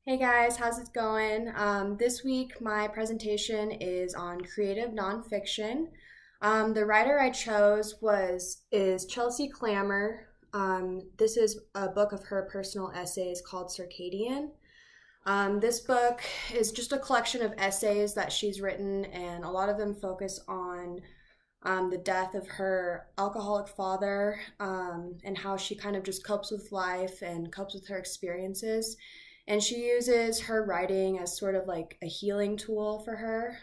Hey guys, how's it going? This week my presentation is on creative nonfiction. The writer I chose is Chelsea Clammer. This is a book of her personal essays called Circadian. This book is just a collection of essays that she's written, and a lot of them focus on the death of her alcoholic father, and how she kind of just copes with life and copes with her experiences. And she uses her writing as sort of like a healing tool for her.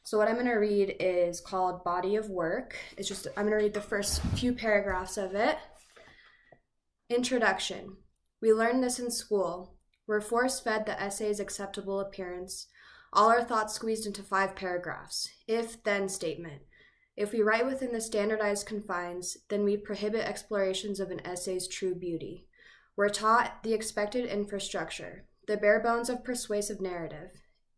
So, what I'm going to read is called Body of Work. I'm going to read the first few paragraphs of it. Introduction. We learned this in school. We're force fed the essay's acceptable appearance, all our thoughts squeezed into 5 paragraphs. If then statement. If we write within the standardized confines, then we prohibit explorations of an essay's true beauty. We're taught the expected infrastructure, the bare bones of persuasive narrative.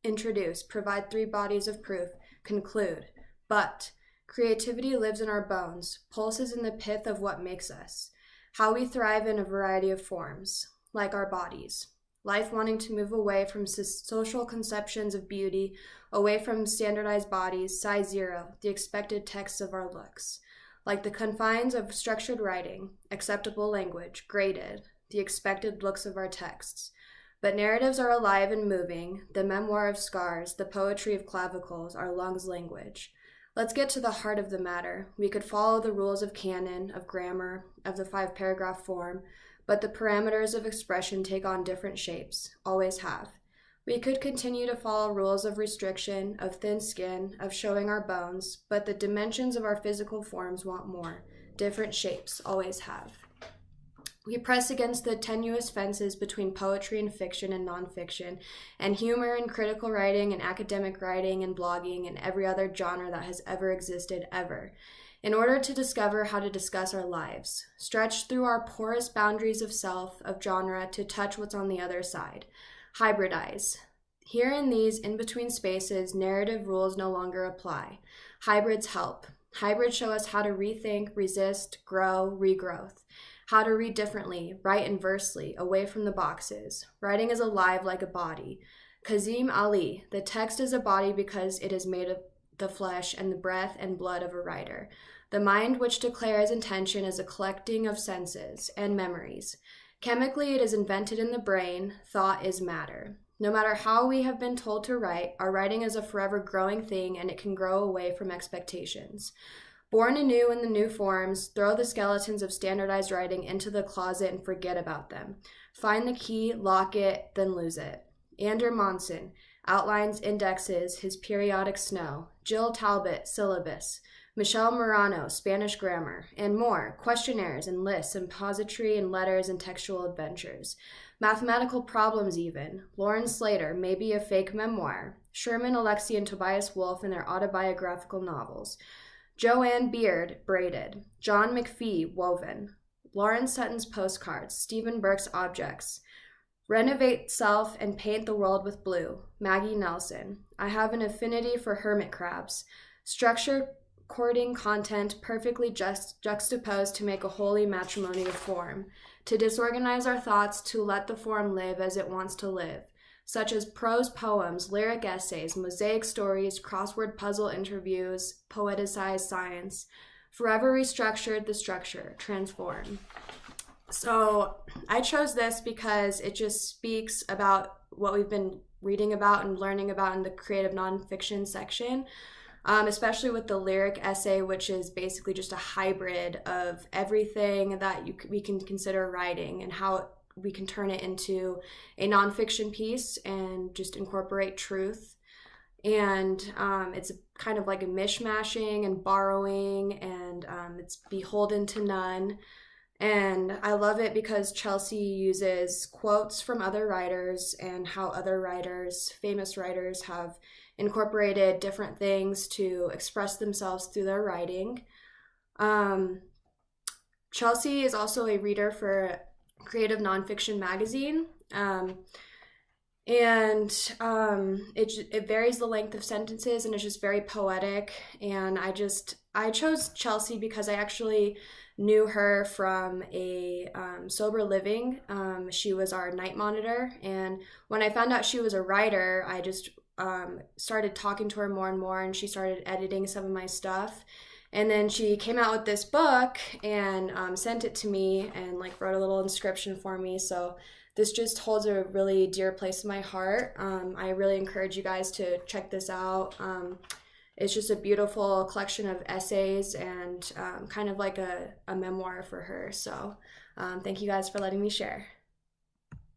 Introduce, provide 3 bodies of proof, conclude. But creativity lives in our bones, pulses in the pith of what makes us, how we thrive in a variety of forms, like our bodies. Life wanting to move away from social conceptions of beauty, away from standardized bodies, size 0, the expected texts of our looks. Like the confines of structured writing, acceptable language, graded, the expected looks of our texts. But narratives are alive and moving, the memoir of scars, the poetry of clavicles, our lungs' language. Let's get to the heart of the matter. We could follow the rules of canon, of grammar, of the 5-paragraph form, but the parameters of expression take on different shapes, always have. We could continue to follow rules of restriction, of thin skin, of showing our bones, but the dimensions of our physical forms want more, different shapes, always have. We press against the tenuous fences between poetry and fiction and nonfiction, and humor and critical writing and academic writing and blogging and every other genre that has ever existed ever, in order to discover how to discuss our lives, stretch through our porous boundaries of self, of genre, to touch what's on the other side, hybridize. Here in these in-between spaces, narrative rules no longer apply. Hybrids help. Hybrids show us how to rethink, resist, grow, regrowth. How to read differently, write inversely, away from the boxes. Writing is alive like a body. Kazim Ali, the text is a body because it is made of the flesh and the breath and blood of a writer. The mind which declares intention is a collecting of senses and memories. Chemically, it is invented in the brain. Thought is matter. No matter how we have been told to write, our writing is a forever growing thing, and it can grow away from expectations. Born anew in the new forms, throw the skeletons of standardized writing into the closet and forget about them. Find the key, lock it, then lose it. Ander Monson, outlines, indexes, his periodic snow. Jill Talbot, syllabus. Michelle Morano, Spanish grammar, and more, questionnaires and lists and positry and letters and textual adventures. Mathematical problems even. Lauren Slater, maybe a fake memoir. Sherman Alexie and Tobias Wolff in their autobiographical novels. Joanne Beard, braided. John McPhee, woven. Lauren Sutton's postcards. Stephen Burke's objects. Renovate self and paint the world with blue. Maggie Nelson. I have an affinity for hermit crabs. Structure courting content perfectly juxtaposed to make a holy matrimony of form. To disorganize our thoughts, to let the form live as it wants to live. Such as prose poems, lyric essays, mosaic stories, crossword puzzle interviews, poeticized science. Forever restructured the structure, transform. So I chose this because it just speaks about what we've been reading about and learning about in the creative nonfiction section, especially with the lyric essay, which is basically just a hybrid of everything that we can consider writing and how we can turn it into a nonfiction piece and just incorporate truth. And it's kind of like a mishmashing and borrowing, and it's beholden to none. And I love it because Chelsea uses quotes from other writers and how other writers, famous writers, have incorporated different things to express themselves through their writing. Chelsea is also a reader for Creative Nonfiction magazine, and it varies the length of sentences, and it's just very poetic. And I chose Chelsea because I actually knew her from a sober living. She was our night monitor, and when I found out she was a writer, I just started talking to her more and more, and she started editing some of my stuff. And then she came out with this book and sent it to me and like wrote a little inscription for me. So this just holds a really dear place in my heart. I really encourage you guys to check this out. It's just a beautiful collection of essays and kind of like a memoir for her. So thank you guys for letting me share.